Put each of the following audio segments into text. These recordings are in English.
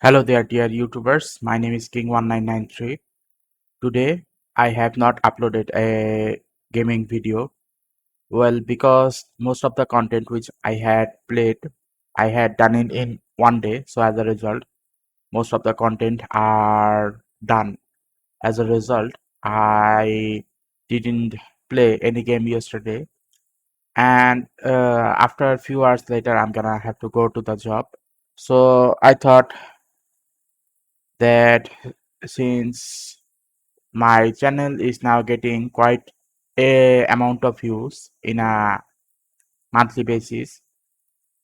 Hello there, dear YouTubers. My name is King1993. Today, I have not uploaded a gaming video. Well, because most of the content which I had played, I had done it in one day. So, as a result, most of the content are done. As a result, I didn't play any game yesterday. And after a few hours later, I'm gonna have to go to the job. So, I thought that since my channel is now getting quite a amount of views in a monthly basis.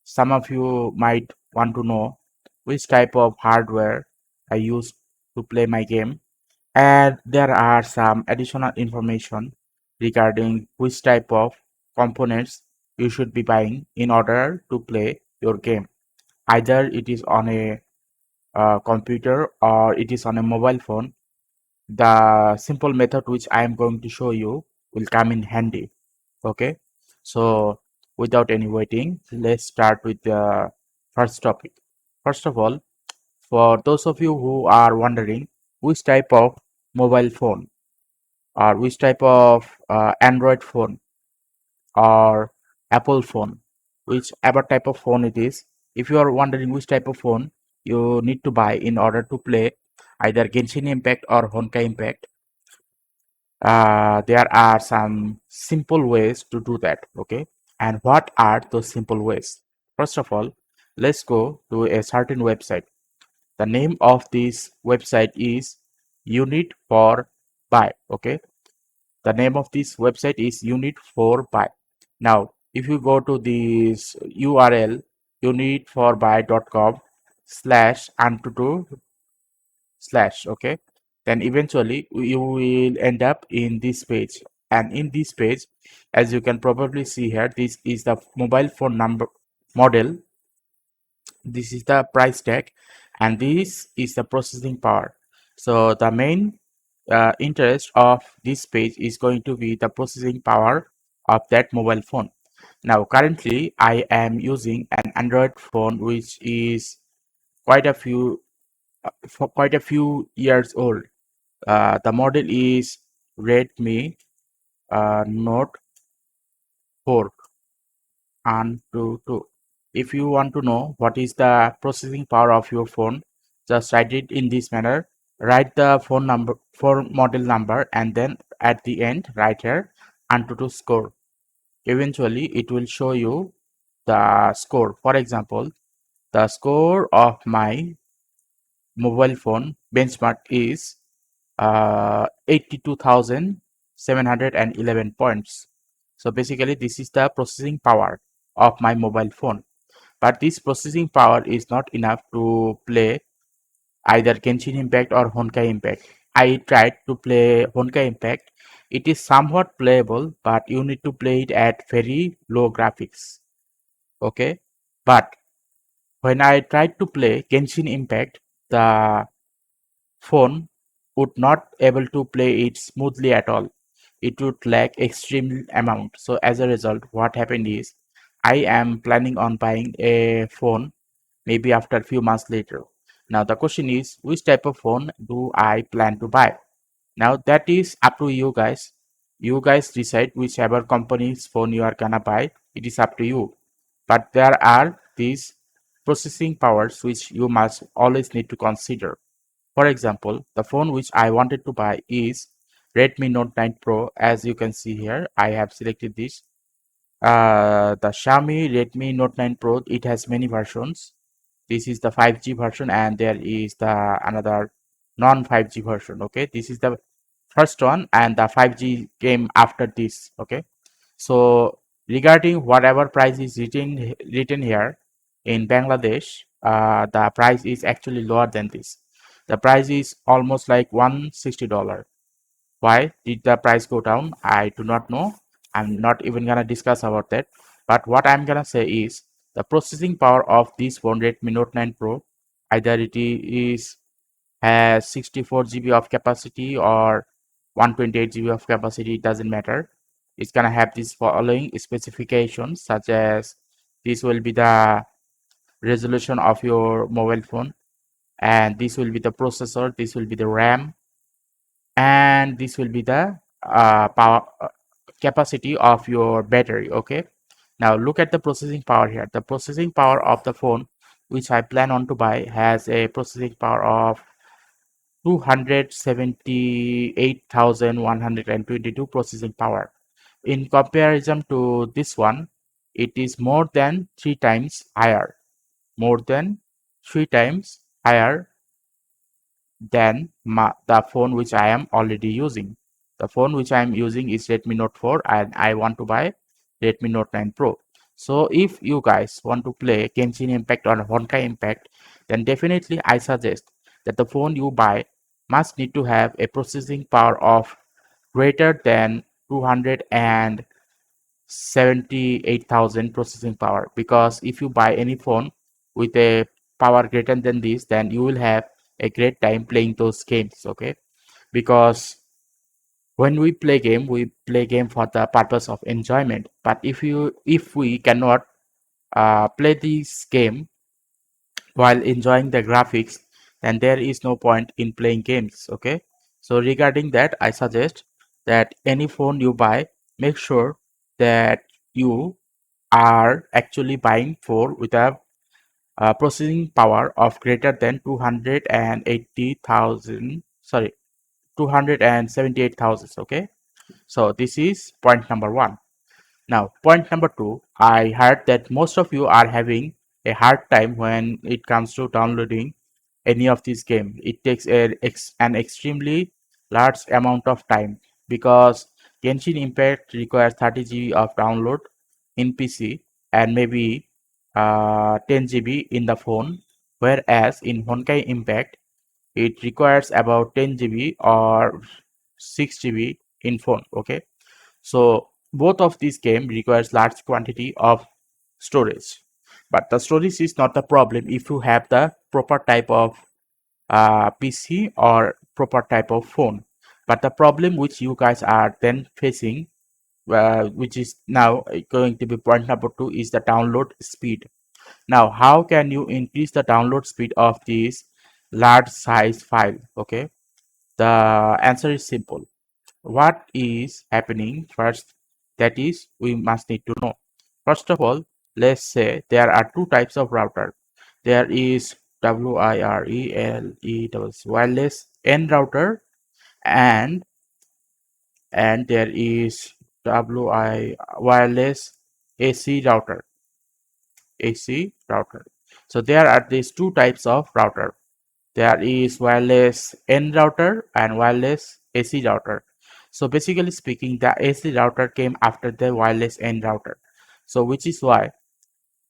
Some of you might want to know which type of hardware I use to play my game, and there are some additional information regarding which type of components you should be buying in order to play your game. Either it is on a computer or it is on a mobile phone. The simple method which I am going to show you will come in handy. Okay, so without any waiting, let's start with the first topic. First of all, for those of you who are wondering which type of mobile phone or which type of Android phone or Apple phone, whichever type of phone it is, if you are wondering which type of phone you need to buy in order to play either Genshin Impact or Honkai Impact, there are some simple ways to do that. Okay, and what are those simple ways? First of all, let's go to a certain website. The name of this website is Unit for Buy. Okay, the name of this website is Unit for Buy. Now if you go to this URL unitforbuy.com slash antutu slash, okay, then eventually you will end up in this page. And in this page, as you can probably see here, this is the mobile phone number model, this is the price tag, and this is the processing power. So the main interest of this page is going to be the processing power of that mobile phone. Now currently I am using an Android phone which is quite a few for quite a few years old. The model is Redmi Note 4 and 2. If you want to know what is the processing power of your phone, just write it in this manner. Write the phone model number, and then at the end write here Antutu score. Eventually, it will show you the score. For example, the score of my mobile phone benchmark is 82,711 points. So basically this is the processing power of my mobile phone, but this processing power is not enough to play either Genshin Impact or Honkai Impact. I tried to play Honkai Impact. It is somewhat playable, but you need to play it at very low graphics. Okay, but when I tried to play Genshin Impact, the phone would not able to play it smoothly at all. It would lag extreme amount. So as a result, what happened is I am planning on buying a phone maybe after a few months later. Now the question is, which type of phone do I plan to buy? Now that is up to you guys. You guys decide whichever company's phone you are gonna buy. It is up to you. But there are these processing powers which you must always need to consider. For example, the phone which I wanted to buy is Redmi Note 9 Pro. As you can see here, I have selected this. The Xiaomi Redmi Note 9 Pro, it has many versions. This is the 5G version, and there is the another non 5G version. Okay, this is the first one, and the 5G came after this. Okay, so regarding whatever price is written here in Bangladesh, the price is actually lower than this. The price is almost like $160. Why did the price go down? I do not know. I'm not even gonna discuss about that. But what I'm gonna say is the processing power of this phone Redmi Note 9 Pro, either it is has 64 GB of capacity or 128 GB of capacity, it doesn't matter. It's gonna have these following specifications, such as this will be the resolution of your mobile phone, and this will be the processor, this will be the RAM, and this will be the power capacity of your battery. Okay, now look at the processing power here. The processing power of the phone which I plan on to buy has a processing power of 278,122 processing power. In comparison to this one, it is more than 3 times higher, more than 3 times higher than the phone which I am already using. The phone which I am using is Redmi Note 4 and I want to buy Redmi Note 9 Pro. So if you guys want to play Genshin Impact or Honkai Impact, then definitely I suggest that the phone you buy must need to have a processing power of greater than 278,000 processing power, because if you buy any phone with a power greater than this, then you will have a great time playing those games. Okay, because when we play game for the purpose of enjoyment, but if we cannot play this game while enjoying the graphics, then there is no point in playing games. Okay, so regarding that, I suggest that any phone you buy, make sure that you are actually buying for with a processing power of greater than 280,000, sorry, 278,000. Okay, so this is point number one. Now, point number two, I heard that most of you are having a hard time when it comes to downloading any of these games. It takes an extremely large amount of time, because Genshin Impact requires 30 GB of download in PC and maybe 10 GB in the phone, whereas in Honkai Impact it requires about 10 GB or 6 GB in phone. Okay, so both of these game requires large quantity of storage, but the storage is not the problem if you have the proper type of PC or proper type of phone. But the problem which you guys are then facing, which is now going to be point number two, is the download speed. Now, how can you increase the download speed of this large size file? Okay, the answer is simple. What is happening first, that is we must need to know. First of all, let's say there are two types of router. There is wireless N router, and there is wireless AC router. AC router. So there are these two types of router. There is wireless N router and wireless AC router. So basically speaking, the AC router came after the wireless N router. So which is why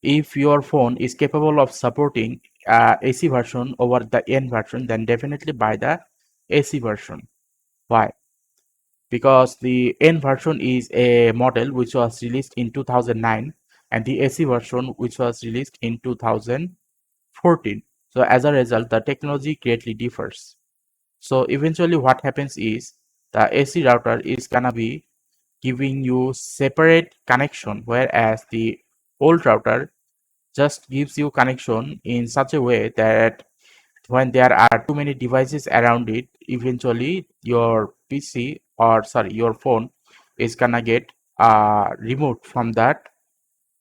if your phone is capable of supporting AC version over the N version, then definitely buy the AC version. Why? Because the N version is a model which was released in 2009 and the AC version which was released in 2014. So as a result, the technology greatly differs. So eventually what happens is the AC router is gonna be giving you separate connection, whereas the old router just gives you connection in such a way that when there are too many devices around it, eventually your PC or sorry your phone is gonna get removed from that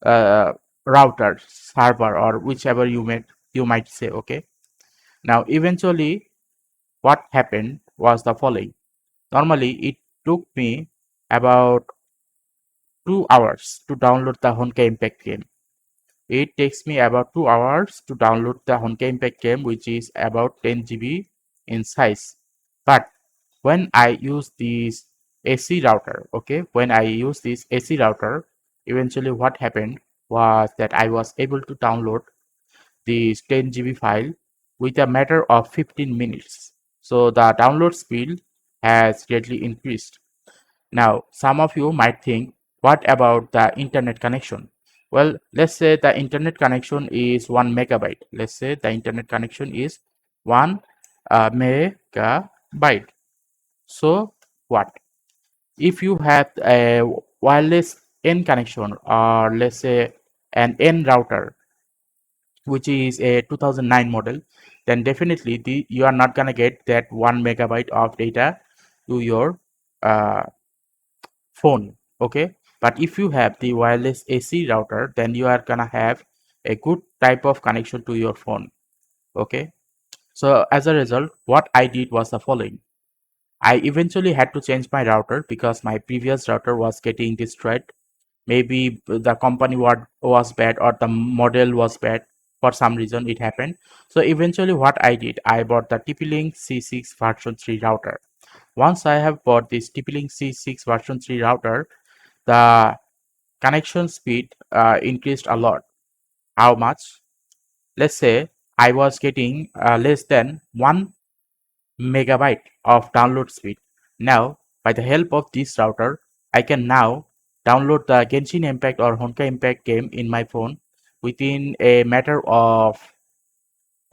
uh, router server or whichever you might say. Okay, now eventually what happened was the following. Normally it took me about 2 hours to download the Honkai Impact game. It takes me about 2 hours to download the Honkai Impact game, which is about 10 GB in size. But when I use this AC router, okay, when I use this AC router, eventually what happened was that I was able to download this 10 GB file with a matter of 15 minutes. So the download speed has greatly increased. Now, some of you might think, what about the internet connection? Well, let's say the internet connection is 1 megabyte. Let's say the internet connection is 1 megabyte. So, what? If you have a wireless N connection, or let's say an N router, which is a 2009 model, then definitely you are not gonna get that 1 megabyte of data to your uh, phone. Okay, but if you have the wireless AC router, then you are gonna have a good type of connection to your phone. Okay, so as a result, what I did was the following. I eventually had to change my router because my previous router was getting destroyed. Maybe the company was bad or the model was bad. For some reason it happened. So eventually what I did, I bought the TP-Link C6 version 3 router. Once I have bought this TP-Link C6 version 3 router, the connection speed increased a lot. How much? Let's say I was getting less than 1 megabyte of download speed. Now, by the help of this router, I can now download the Genshin Impact or Honkai Impact game in my phone within a matter of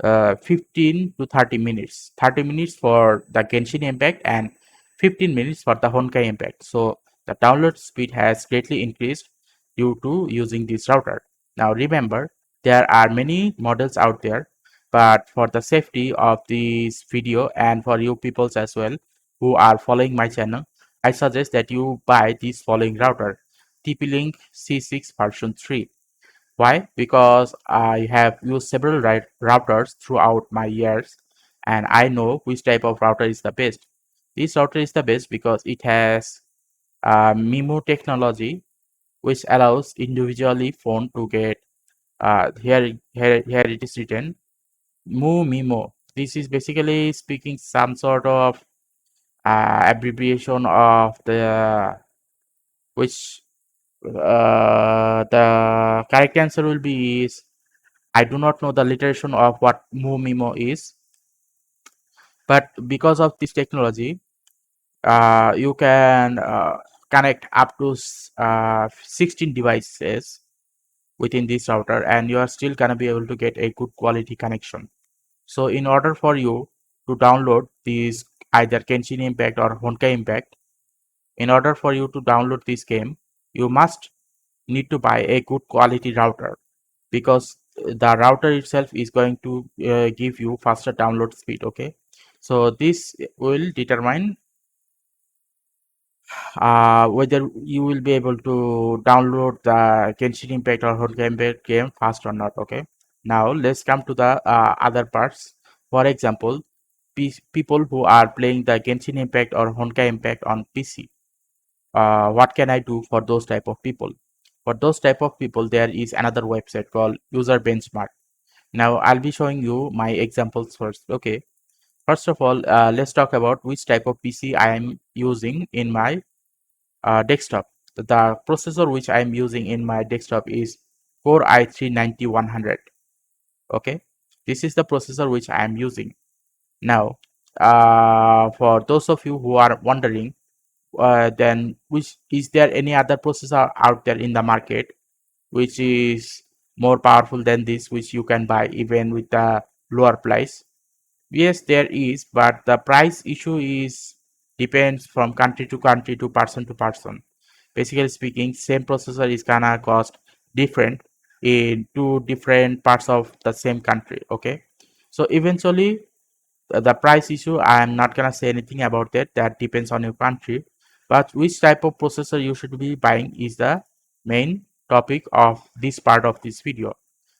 15 to 30 minutes. 30 minutes for the Genshin Impact and 15 minutes for the Honkai Impact. So the download speed has greatly increased due to using this router. Now remember, there are many models out there, but for the safety of this video and for you peoples as well who are following my channel, I suggest that you buy this following router, TP-Link C6 version 3. Why? Because I have used several routers throughout my years and I know which type of router is the best. This router is the best because it has MIMO technology which allows individually phone to get here it is written MIMO. This is basically speaking some sort of abbreviation of the which the correct answer will be is I do not know the literation of what MIMO is, but because of this technology, you can connect up to 16 devices within this router, and you are still gonna be able to get a good quality connection. So, in order for you to download these either Genshin Impact or Honkai Impact, in order for you to download this game, you must need to buy a good quality router because the router itself is going to give you faster download speed. Okay, so this will determine whether you will be able to download the Genshin Impact or Honkai Impact game fast or not. Okay, now let's come to the other parts. For example, people who are playing the Genshin Impact or Honkai Impact on PC, what can I do for those type of people? For those type of people, there is another website called User Benchmark. Now I'll be showing you my examples first. Okay, first of all, let's talk about which type of PC I am using in my desktop. The processor which I am using in my desktop is Core i3-9100. Okay, this is the processor which I am using. Now, for those of you who are wondering, then which is there any other processor out there in the market which is more powerful than this, which you can buy even with the lower price? Yes, there is, but the price issue is depends from country to person. Basically speaking, same processor is gonna cost different in two different parts of the same country. Okay, so eventually the price issue, I am not gonna say anything about that. That depends on your country, but which type of processor you should be buying is the main topic of this part of this video.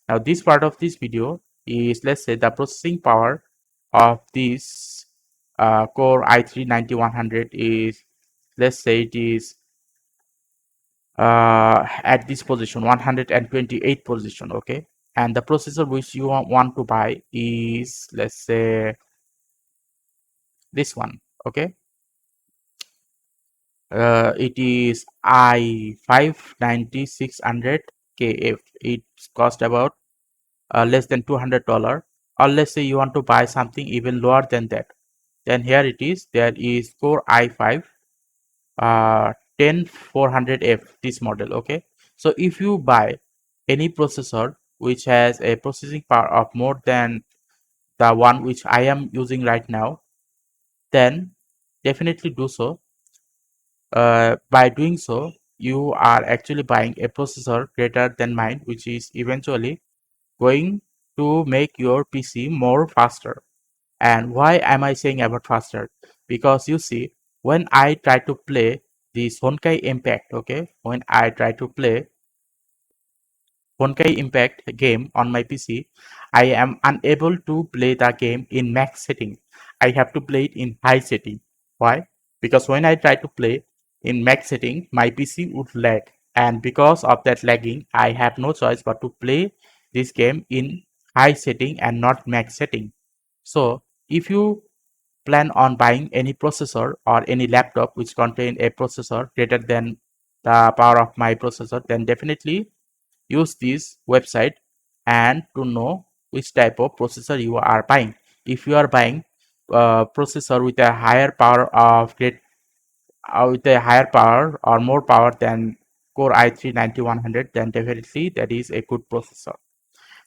Now this part of this video is, let's say, the processing power of this Core i3-9100 is, let's say it is at this position 128 position. Okay, and the processor which you want to buy is, let's say, this one. Okay, it is i5-9600KF. It cost about less than $200. Or let's say you want to buy something even lower than that, then here it is. There is Core i5 10400F, this model. Okay, so if you buy any processor which has a processing power of more than the one which I am using right now, then definitely do so. By doing so, you are actually buying a processor greater than mine, which is eventually going to make your PC more faster. And why am I saying about faster? Because you see, when I try to play this Honkai Impact, okay, when I try to play Honkai Impact game on my PC, I am unable to play the game in max setting. I have to play it in high setting. Why? Because when I try to play in max setting, my PC would lag. And because of that lagging, I have no choice but to play this game in high setting and not max setting. So if you plan on buying any processor or any laptop which contain a processor greater than the power of my processor, then definitely use this website and to know which type of processor you are buying. If you are buying a processor with a higher power of great with a higher power or more power than Core i3 9100, then definitely that is a good processor.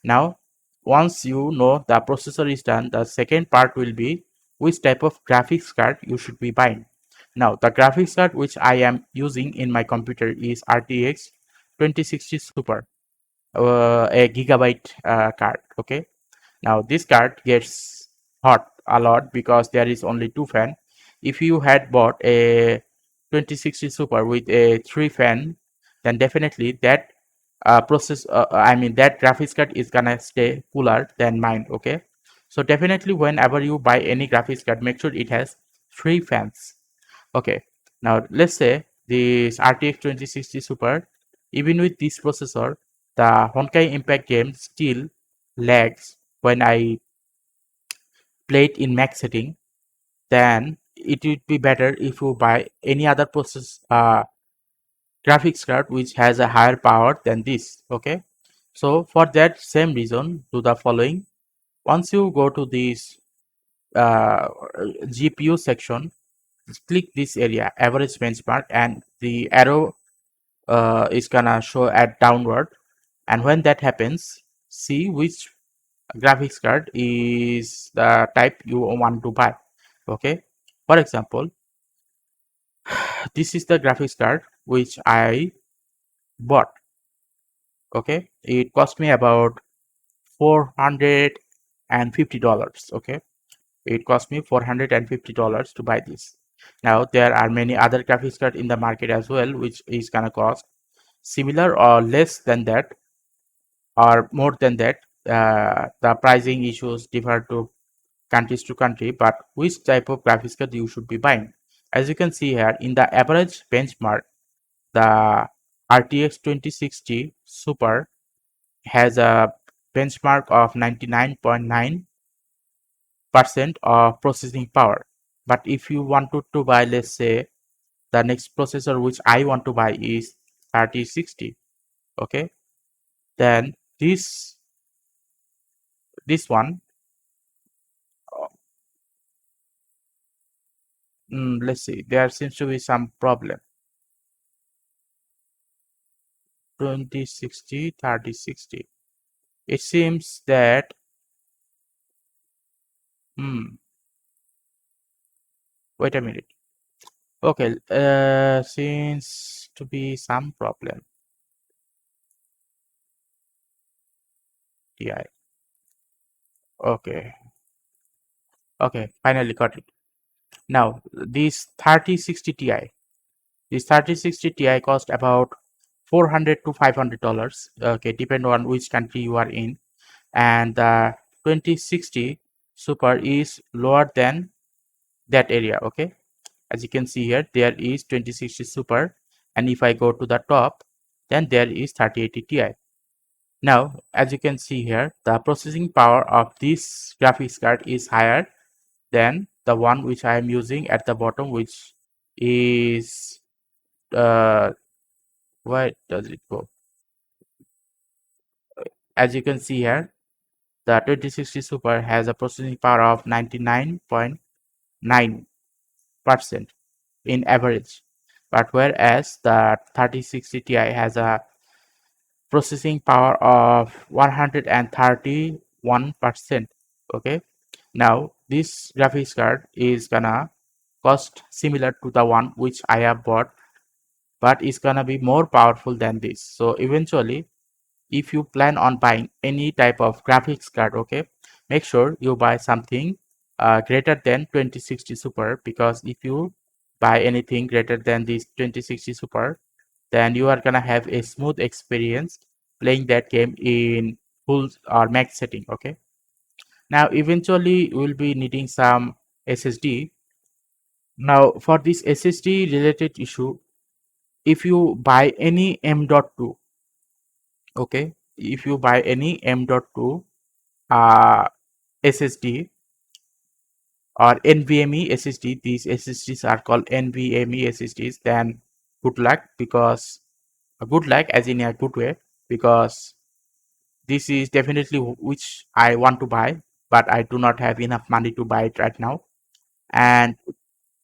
Now, once you know the processor is done, the second part will be which type of graphics card you should be buying. Now, the graphics card which I am using in my computer is RTX 2060 Super, a gigabyte card. Okay. Now this card gets hot a lot because there is only two fan. If you had bought a 2060 Super with a three fan, then definitely that that graphics card is gonna stay cooler than mine. Okay, so definitely whenever you buy any graphics card, make sure it has three fans. Okay, now let's say this RTX 2060 Super, even with this processor, the Honkai Impact game still lags when I play it in max setting. Then it would be better if you buy any other graphics card which has a higher power than this. Okay, so for that same reason, do the following. Once you go to this uh, GPU section, click this area, average benchmark, and the arrow is gonna show at downward. And when that happens, see which graphics card is the type you want to buy. Okay, for example, this is the graphics card which I bought. Okay, it cost me about $450. Okay, it cost me $450 to buy this. Now there are many other graphics card in the market as well which is gonna cost similar or less than that or more than that. The pricing issues differ to countries to country, but which type of graphics card you should be buying. As you can see here, in the average benchmark, the RTX 2060 Super has a benchmark of 99.9% of processing power. But if you wanted to buy, let's say, the next processor which I want to buy is 3060, okay, then this one, let's see, there seems to be some problem. 2060 3060. It seems that hmm, wait a minute. Okay, seems to be some problem. Ti. Okay, okay, finally got it. Now this 3060 Ti. This 3060 Ti cost about 400 to $500. Okay, depend on which country you are in, and the 2060 Super is lower than that area. Okay, as you can see here, there is 2060 Super, and if I go to the top, then there is 3080 Ti. Now, as you can see here, the processing power of this graphics card is higher than the one which I am using at the bottom, which is where does it go? As you can see here, the 2060 Super has a processing power of 99.9% in average, but whereas the 3060 Ti has a processing power of 131%. Okay, now this graphics card is gonna cost similar to the one which I have bought, but it's gonna be more powerful than this. So eventually if you plan on buying any type of graphics card, okay, make sure you buy something greater than 2060 super, because if you buy anything greater than this 2060 super, then you are gonna have a smooth experience playing that game in full or max setting. Okay, now eventually we will be needing some SSD. Now for this SSD related issue, if you buy any M.2, okay, if you buy any M.2 SSD or NVMe SSD, these SSDs are called NVMe SSDs, then good luck, because good luck as in a good way, because this is definitely which I want to buy, but I do not have enough money to buy it right now. And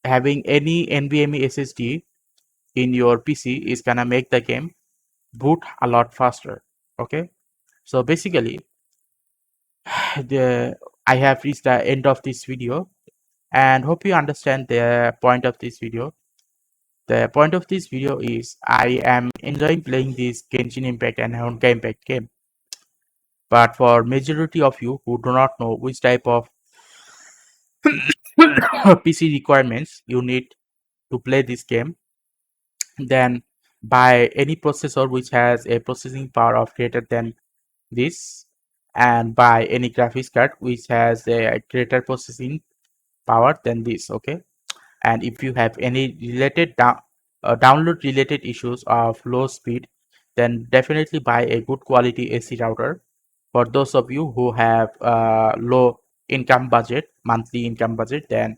having any NVMe SSD in your PC is gonna make the game boot a lot faster. Okay, so basically the I have reached the end of this video, and hope you understand the point of this video. The point of this video is I am enjoying playing this Genshin Impact and Honkai Impact game, but for majority of you who do not know which type of PC requirements you need to play this game, then buy any processor which has a processing power of greater than this, and buy any graphics card which has a greater processing power than this. Okay, and if you have any related download related issues of low speed, then definitely buy a good quality AC router. For those of you who have low income budget, monthly income budget, then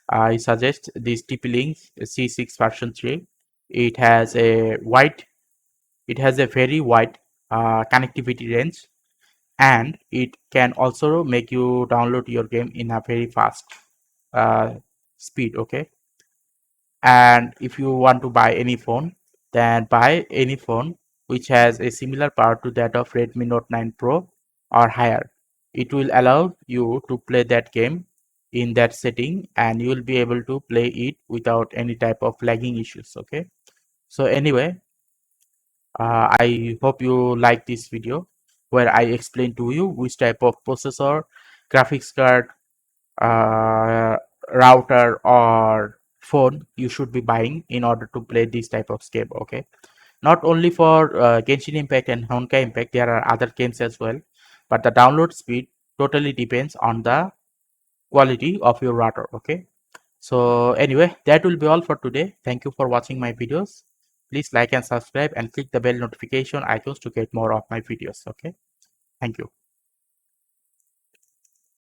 I suggest this TP-Link C6 version 3. It has a wide, it has a very wide connectivity range, and it can also make you download your game in a very fast uh, speed. Okay, and if you want to buy any phone, then buy any phone which has a similar power to that of Redmi Note 9 Pro or higher. It will allow you to play that game in that setting, and you will be able to play it without any type of lagging issues. Okay, so anyway, I hope you like this video where I explain to you which type of processor, graphics card, uh, router or phone you should be buying in order to play this type of game. Okay, not only for Genshin Impact and Honkai Impact, there are other games as well, but the download speed totally depends on the quality of your router. Okay, so anyway, that will be all for today. Thank you for watching my videos. Please like and subscribe and click the bell notification icons to get more of my videos. Okay, thank you.